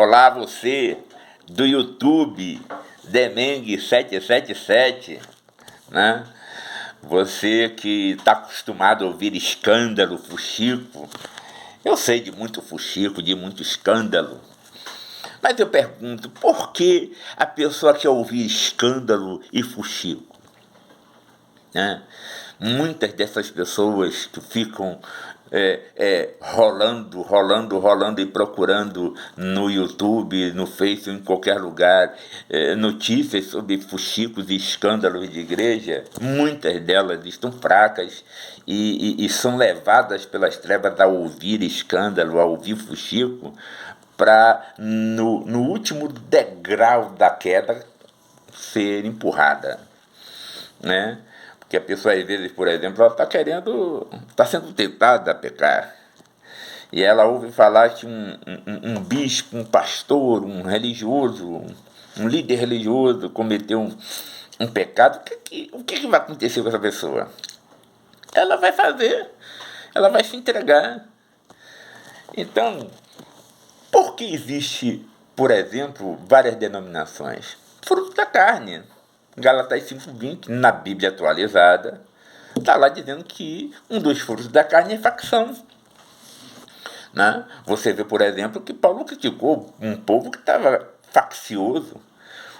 Olá, você do YouTube, Demeng777, né? Você que está acostumado a ouvir escândalo, fuxico. Eu sei de muito fuxico, de muito escândalo. Mas eu pergunto, por que a pessoa quer ouvir escândalo e fuxico? Né? Muitas dessas pessoas que ficam rolando e procurando no YouTube, no Facebook, em qualquer lugar, notícias sobre fuxicos e escândalos de igreja, muitas delas estão fracas e são levadas pelas trevas a ouvir escândalo, a ouvir fuxico, para no último degrau da queda ser empurrada, né? Porque a pessoa, às vezes, por exemplo, ela está sendo tentada a pecar. E ela ouve falar que um bispo, um pastor, um religioso, um líder religioso cometeu um pecado. O que vai acontecer com essa pessoa? Ela vai se entregar. Então, por que existe, por exemplo, várias denominações? Fruto da carne. Gálatas 5:20, na Bíblia atualizada, está lá dizendo que um dos frutos da carne é facção. Né? Você vê, por exemplo, que Paulo criticou um povo que estava faccioso.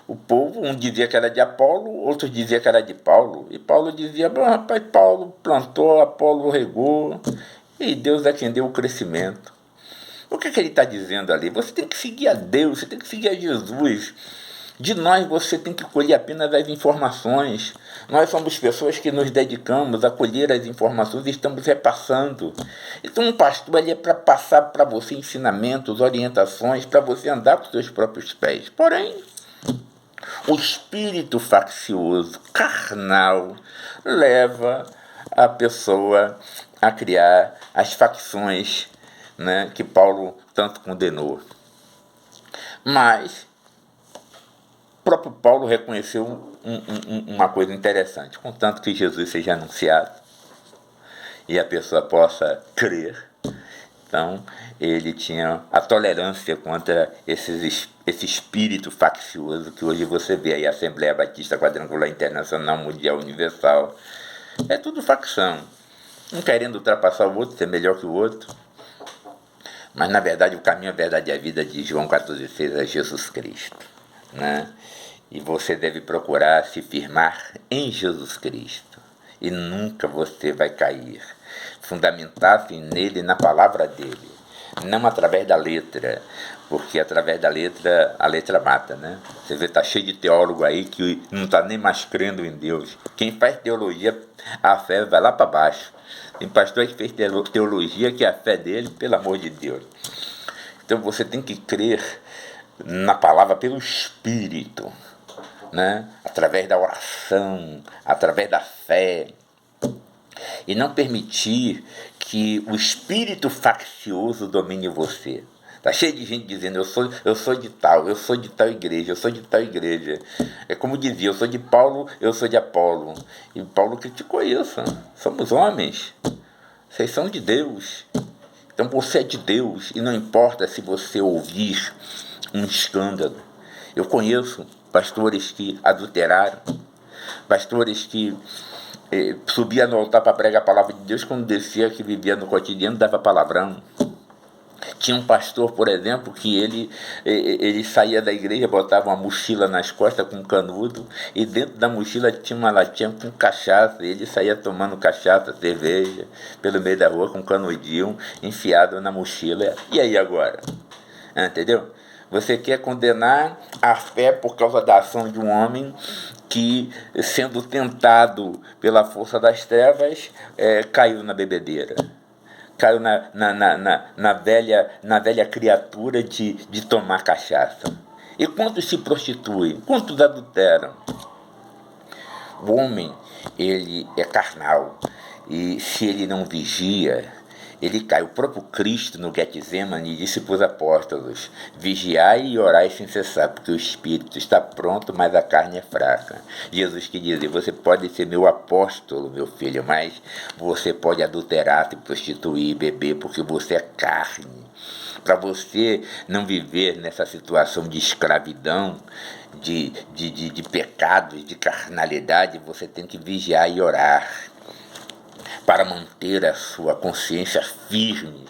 O povo, um dizia que era de Apolo, outro dizia que era de Paulo. E Paulo dizia, bom, rapaz, Paulo plantou, Apolo regou, e Deus é quem deu o crescimento. O que ele está dizendo ali? Você tem que seguir a Deus, você tem que seguir a Jesus. De nós você tem que colher apenas as informações. Nós somos pessoas que nos dedicamos a colher as informações e estamos repassando. Então um pastor ali é para passar para você ensinamentos, orientações, para você andar com os seus próprios pés. Porém, o espírito faccioso, carnal, leva a pessoa a criar as facções, né, que Paulo tanto condenou. Mas o próprio Paulo reconheceu uma coisa interessante: contanto que Jesus seja anunciado e a pessoa possa crer. Então, ele tinha a tolerância contra esse espírito faccioso que hoje você vê aí, a Assembleia Batista Quadrangular Internacional Mundial Universal. É tudo facção. Um querendo ultrapassar o outro, ser melhor que o outro. Mas, na verdade, o caminho, a verdade e a vida de João 14,6 é Jesus Cristo, né? E você deve procurar se firmar em Jesus Cristo. E nunca você vai cair. Fundamentar-se nele, na palavra dele. Não através da letra. Porque através da letra, a letra mata, né? Você vê, tá cheio de teólogo aí que não está nem mais crendo em Deus. Quem faz teologia, a fé vai lá para baixo. Tem pastor que fez teologia que a fé dele, pelo amor de Deus. Então você tem que crer na palavra pelo Espírito, né? Através da oração, através da fé, e não permitir que o espírito faccioso domine você. Está cheio de gente dizendo, eu sou de tal igreja, eu sou de tal igreja. É como dizia, eu sou de Paulo, eu sou de Apolo. E Paulo criticou isso. Somos homens, vocês são de Deus. Então você é de Deus, e não importa se você ouvir um escândalo. Eu conheço pastores que adulteraram, pastores que subia no altar para pregar a palavra de Deus, quando descia, que vivia no cotidiano, dava palavrão. Tinha um pastor, por exemplo, que ele saía da igreja, botava uma mochila nas costas com um canudo, e dentro da mochila tinha uma latinha com cachaça, e ele saía tomando cachaça, cerveja, pelo meio da rua com um canudinho enfiado na mochila. E aí agora? Entendeu? Você quer condenar a fé por causa da ação de um homem que, sendo tentado pela força das trevas, caiu na bebedeira. Caiu na velha criatura de tomar cachaça. E quantos se prostituem? Quantos adulteram? O homem, ele é carnal. E se ele não vigia, ele cai. O próprio Cristo, no Getsemane, disse para os apóstolos: vigiai e orai sem cessar, porque o espírito está pronto, mas a carne é fraca. Jesus que dizia: você pode ser meu apóstolo, meu filho, mas você pode adulterar, se prostituir, beber, porque você é carne. Para você não viver nessa situação de escravidão, de pecados, de carnalidade, você tem que vigiar e orar para manter a sua consciência firme,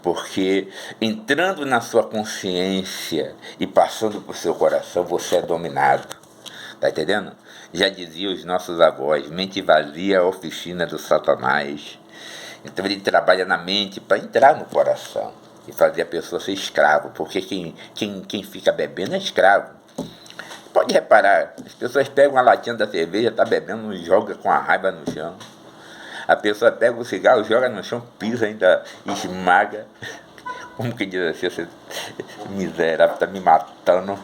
porque entrando na sua consciência e passando por seu coração, você é dominado. Tá entendendo? Já diziam os nossos avós, mente vazia é a oficina do Satanás. Então ele trabalha na mente para entrar no coração e fazer a pessoa ser escravo, porque quem fica bebendo é escravo. Pode reparar, as pessoas pegam a latinha da cerveja, tá bebendo e joga com a raiva no chão. A pessoa pega o cigarro, joga no chão, pisa, ainda esmaga. Como que diz assim, você miserável, tá me matando.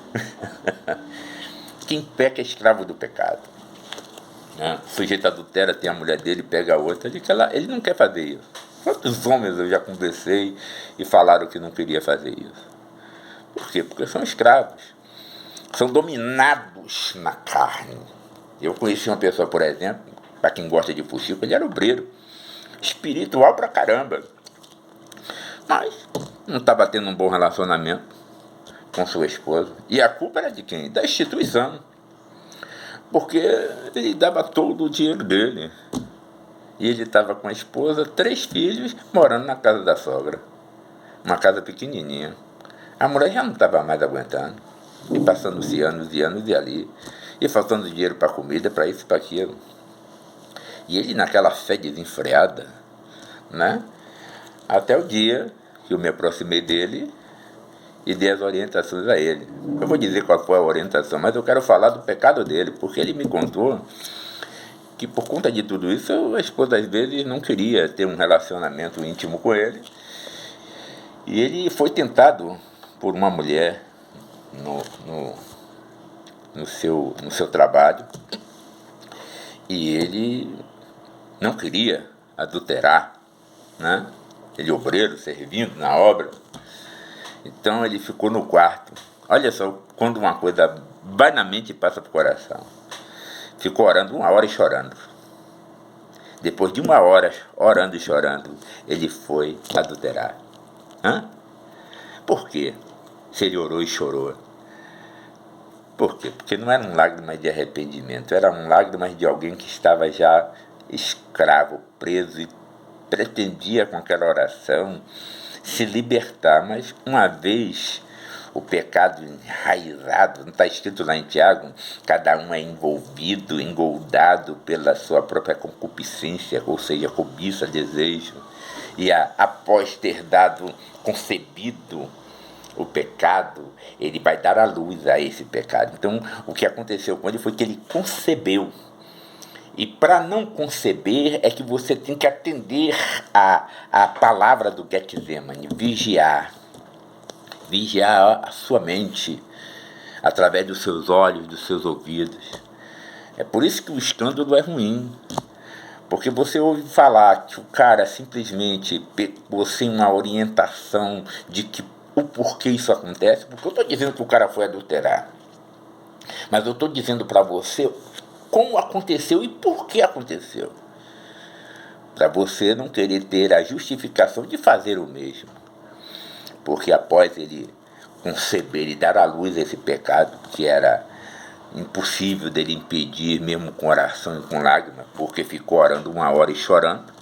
Quem peca é escravo do pecado. Né? O sujeito adultera, tem a mulher dele, pega a outra, ele não quer fazer isso. Quantos homens eu já conversei e falaram que não queria fazer isso? Por quê? Porque são escravos. São dominados na carne. Eu conheci uma pessoa, por exemplo, para quem gosta de fuxico, ele era obreiro. Espiritual pra caramba. Mas não estava tendo um bom relacionamento com sua esposa. E a culpa era de quem? Da instituição. Porque ele dava todo o dinheiro dele. E ele estava com a esposa, 3 filhos, morando na casa da sogra. Uma casa pequenininha. A mulher já não estava mais aguentando. E passando-se anos e anos e ali. E faltando dinheiro para comida, para isso e para aquilo. E ele naquela fé desenfreada, né? Até o dia que eu me aproximei dele e dei as orientações a ele. Eu vou dizer qual foi a orientação, mas eu quero falar do pecado dele, porque ele me contou que por conta de tudo isso, a esposa às vezes não queria ter um relacionamento íntimo com ele. E ele foi tentado por uma mulher no seu trabalho, e ele não queria adulterar, né? Ele obreiro, servindo na obra. Então ele ficou no quarto. Olha só, quando uma coisa vai na mente e passa para o coração. Ficou orando 1 hora e chorando. Depois de 1 hora orando e chorando, ele foi adulterar. Por quê? Se ele orou e chorou. Por quê? Porque não eram lágrimas de arrependimento, eram lágrimas de alguém que estava já escravo, preso, e pretendia com aquela oração se libertar. Mas uma vez o pecado enraizado, não está escrito lá em Tiago, cada um é envolvido, engoldado pela sua própria concupiscência, ou seja, cobiça, desejo, e após ter concebido o pecado, ele vai dar à luz a esse pecado. Então, o que aconteceu com ele foi que ele concebeu. E para não conceber é que você tem que atender a palavra do Getsemane, vigiar a sua mente, através dos seus olhos, dos seus ouvidos. É por isso que o escândalo é ruim, porque você ouve falar que o cara simplesmente pegou sem uma orientação de que o porquê isso acontece, porque eu estou dizendo que o cara foi adulterar, mas eu estou dizendo para você como aconteceu e por que aconteceu, para você não querer ter a justificação de fazer o mesmo. Porque após ele conceber e dar à luz esse pecado, que era impossível dele impedir, mesmo com oração e com lágrimas, porque ficou orando 1 hora e chorando,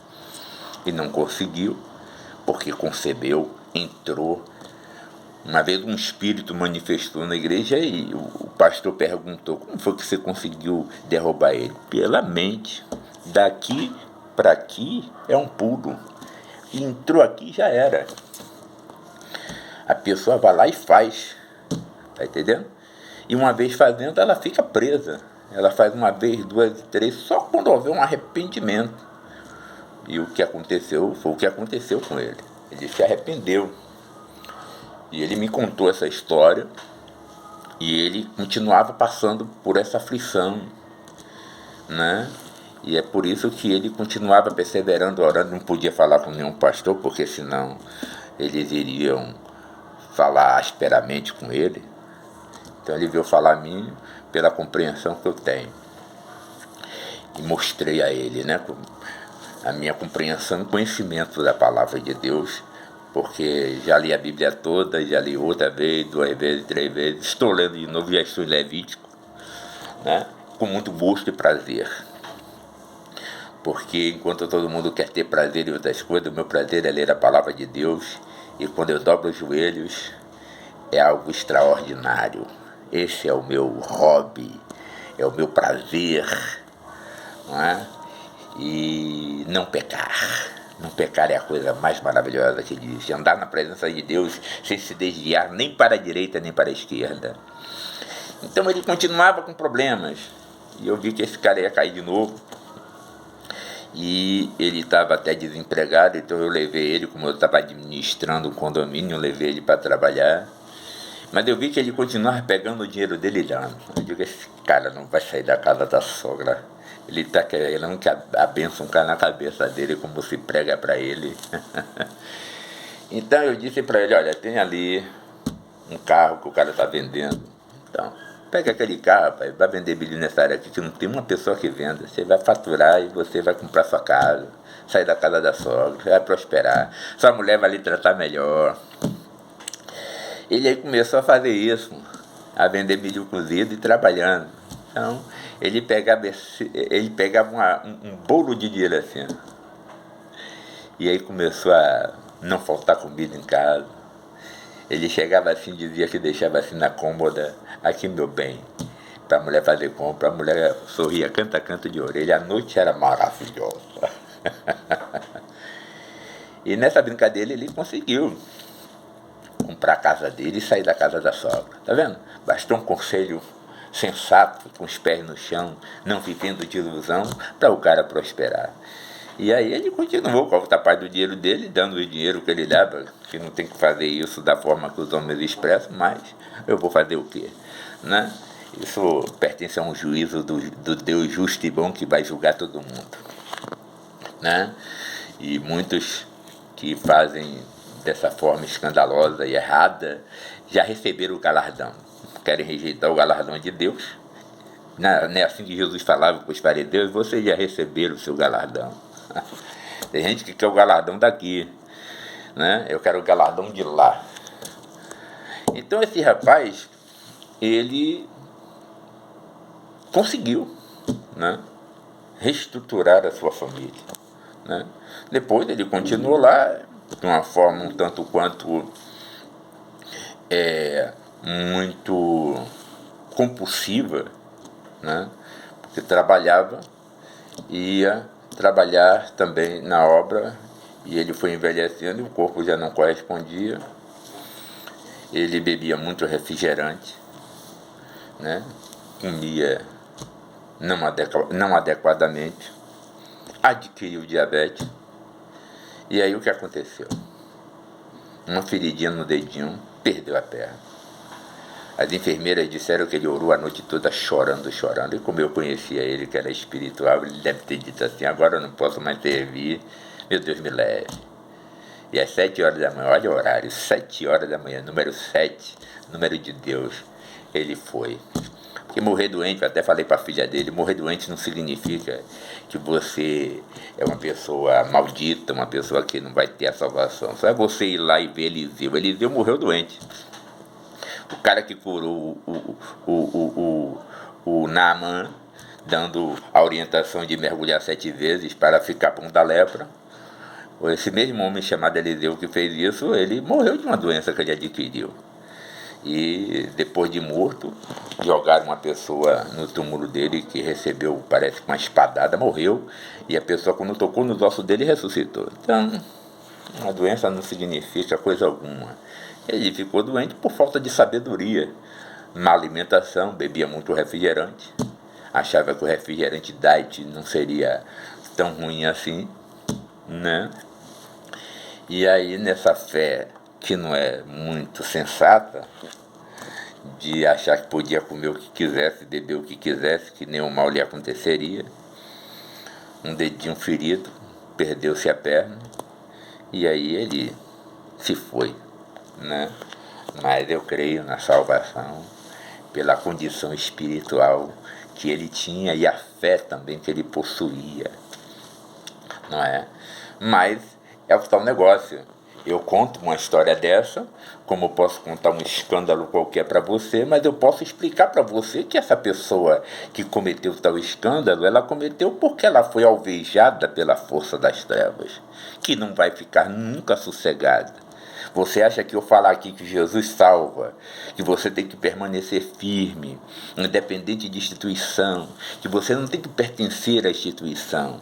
e não conseguiu, porque concebeu, entrou. Uma vez um espírito manifestou na igreja e o pastor perguntou: como foi que você conseguiu derrubar ele? Pela mente. Daqui para aqui é um pulo. E entrou aqui, já era. A pessoa vai lá e faz. Tá entendendo? E uma vez fazendo, ela fica presa. Ela faz 1 vez, 2, 3, só quando houver um arrependimento. E o que aconteceu foi o que aconteceu com ele. Ele se arrependeu. E ele me contou essa história, e ele continuava passando por essa aflição, né? E é por isso que ele continuava perseverando, orando. Não podia falar com nenhum pastor, porque senão eles iriam falar asperamente com ele. Então ele veio falar a mim pela compreensão que eu tenho. E mostrei a ele, né, a minha compreensão e conhecimento da palavra de Deus, porque já li a Bíblia toda, já li outra vez, 2 vezes, 3 vezes, estou lendo de novo, já estou em Levítico, né? Com muito gosto e prazer. Porque enquanto todo mundo quer ter prazer em outras coisas, o meu prazer é ler a palavra de Deus, e quando eu dobro os joelhos, é algo extraordinário. Esse é o meu hobby, é o meu prazer, não é? E não pecar. Não pecar é a coisa mais maravilhosa que existe. Andar na presença de Deus sem se desviar nem para a direita nem para a esquerda. Então ele continuava com problemas. E eu vi que esse cara ia cair de novo. E ele estava até desempregado, então eu levei ele, como eu estava administrando um condomínio, eu levei ele para trabalhar. Mas eu vi que ele continuava pegando o dinheiro dele e dando. Eu digo, esse cara não vai sair da casa da sogra. Ele está querendo que a bênção caia na cabeça dele, como se prega para ele. Então eu disse para ele, olha, tem ali um carro que o cara está vendendo. Então, pega aquele carro, rapaz, vai vender bilhete nessa área aqui, que não tem uma pessoa que venda. Você vai faturar e você vai comprar sua casa, sair da casa da sogra, vai prosperar. Sua mulher vai lhe tratar melhor. Ele aí começou a fazer isso, a vender milho cozido e trabalhando. Então, ele pegava um bolo de dinheiro assim. E aí começou a não faltar comida em casa. Ele chegava assim, dizia que deixava assim na cômoda, aqui meu bem, para a mulher fazer compra. A mulher sorria, canto a canto de orelha. A noite era maravilhosa. E nessa brincadeira ele conseguiu comprar a casa dele e sair da casa da sogra. Tá vendo? Bastou um conselho sensato, com os pés no chão, não vivendo de ilusão, para o cara prosperar. E aí ele continuou com a outra parte do dinheiro dele, dando o dinheiro que ele dava, que não tem que fazer isso da forma que os homens expressam, mas eu vou fazer o quê? Né? Isso pertence a um juízo do Deus justo e bom que vai julgar todo mundo. Né? E muitos que fazem dessa forma escandalosa e errada já receberam o galardão. Querem rejeitar o galardão de Deus. Não é assim que Jesus falava para os fariseus, vocês já receberam o seu galardão. Tem gente que quer o galardão daqui, né? Eu quero o galardão de lá. Então esse rapaz, ele conseguiu, né, reestruturar a sua família, né? Depois ele continuou lá de uma forma um tanto quanto muito compulsiva, né? Porque trabalhava, ia trabalhar também na obra, e ele foi envelhecendo e o corpo já não correspondia. Ele bebia muito refrigerante, né? Comia não adequadamente, adquiriu diabetes. E aí o que aconteceu? Uma feridinha no dedinho, perdeu a perna. As enfermeiras disseram que ele orou a noite toda chorando. E como eu conhecia ele, que era espiritual, ele deve ter dito assim, agora eu não posso mais servir, meu Deus me leve. E às 7 horas da manhã, olha o horário, 7 horas da manhã, número 7, número de Deus, ele foi. Porque morrer doente, eu até falei para a filha dele, morrer doente não significa que você é uma pessoa maldita, uma pessoa que não vai ter a salvação. Só é você ir lá e ver Eliseu. Eliseu morreu doente. O cara que curou o Naamã, dando a orientação de mergulhar 7 vezes para ficar bom da lepra. Esse mesmo homem chamado Eliseu que fez isso, ele morreu de uma doença que ele adquiriu. E depois de morto, jogaram uma pessoa no túmulo dele que recebeu, parece, uma espadada, morreu. E a pessoa, quando tocou nos ossos dele, ressuscitou. Então, a doença não significa coisa alguma. Ele ficou doente por falta de sabedoria, má alimentação, bebia muito refrigerante, achava que o refrigerante diet não seria tão ruim assim, né? E aí, nessa fé que não é muito sensata, de achar que podia comer o que quisesse, beber o que quisesse, que nenhum mal lhe aconteceria, um dedinho ferido, perdeu-se a perna, e aí ele se foi, né? Mas eu creio na salvação pela condição espiritual que ele tinha e a fé também que ele possuía, não é? Mas é o tal negócio. Eu conto uma história dessa, como eu posso contar um escândalo qualquer para você, mas eu posso explicar para você que essa pessoa que cometeu tal escândalo, ela cometeu porque ela foi alvejada pela força das trevas, que não vai ficar nunca sossegada. Você acha que eu falar aqui que Jesus salva, que você tem que permanecer firme, independente de instituição, que você não tem que pertencer à instituição,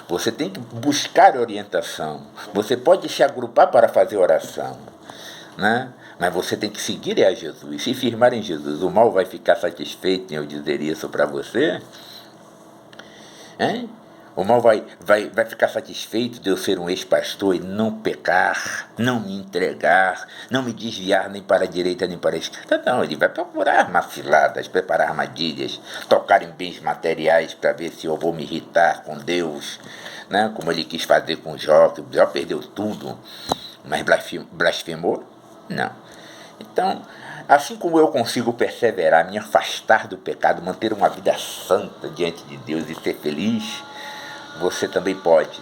você tem que buscar orientação, você pode se agrupar para fazer oração, né? Mas você tem que seguir a Jesus, se firmar em Jesus. O mal vai ficar satisfeito em eu dizer isso para você? Hein? O mal vai ficar satisfeito de eu ser um ex-pastor e não pecar, não me entregar, não me desviar nem para a direita nem para a esquerda. Não, ele vai procurar armaciladas, preparar armadilhas, tocar em bens materiais para ver se eu vou me irritar com Deus, né? Como ele quis fazer com Jó, que Jó perdeu tudo, mas blasfemou? Não. Então, assim como eu consigo perseverar, me afastar do pecado, manter uma vida santa diante de Deus e ser feliz, você também pode.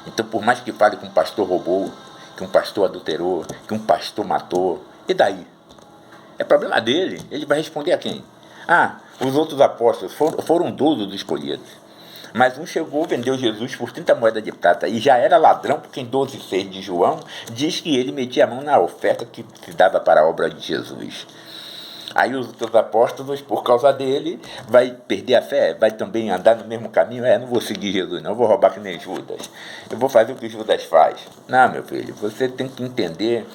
Então, por mais que fale que um pastor roubou, que um pastor adulterou, que um pastor matou, e daí? É problema dele. Ele vai responder a quem? Ah, os outros apóstolos foram 12 escolhidos. Mas um chegou, vendeu Jesus por 30 moedas de prata e já era ladrão, porque em 12,6 de João diz que ele metia a mão na oferta que se dava para a obra de Jesus. Aí os outros apóstolos, por causa dele, vai perder a fé, vai também andar no mesmo caminho. Não vou seguir Jesus, não, vou roubar que nem Judas. Eu vou fazer o que Judas faz. Não, meu filho, você tem que entender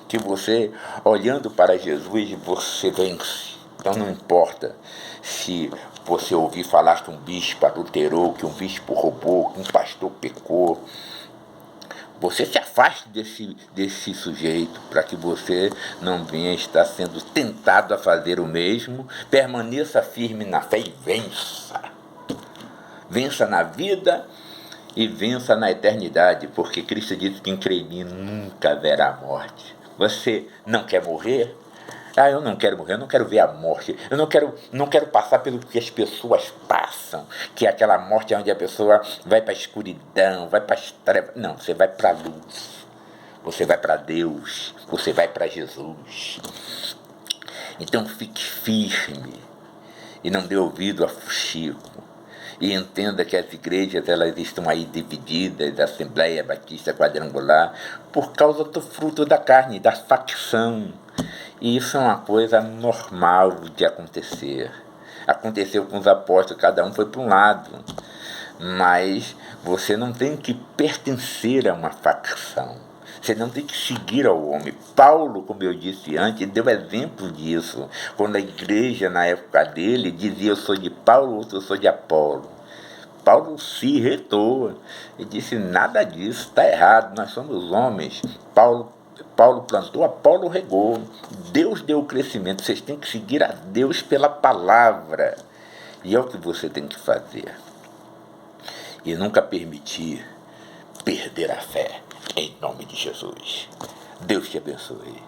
que você, olhando para Jesus, você vence. Então não importa se você ouvir falar que um bispo adulterou, que um bispo roubou, que um pastor pecou. Você se afaste desse sujeito para que você não venha estar sendo tentado a fazer o mesmo. Permaneça firme na fé e vença. Vença na vida e vença na eternidade, porque Cristo disse que em crer em mim nunca haverá morte. Você não quer morrer? Eu não quero morrer, eu não quero ver a morte, eu não quero passar pelo que as pessoas passam, que é aquela morte onde a pessoa vai para a escuridão, vai para as trevas. Não, você vai para a luz, você vai para Deus, você vai para Jesus. Então fique firme e não dê ouvido a fuxico. E entenda que as igrejas elas estão aí divididas, a Assembleia Batista Quadrangular, por causa do fruto da carne, da facção. E isso é uma coisa normal de acontecer. Aconteceu com os apóstolos, cada um foi para um lado. Mas você não tem que pertencer a uma facção. Você não tem que seguir ao homem. Paulo, como eu disse antes, deu exemplo disso. Quando a igreja, na época dele, dizia eu sou de Paulo, outro eu sou de Apolo. Paulo se irritou e disse nada disso, está errado, nós somos homens. Paulo plantou, Apolo regou. Deus deu o crescimento, vocês têm que seguir a Deus pela palavra. E é o que você tem que fazer. E nunca permitir perder a fé. Em nome de Jesus. Deus te abençoe.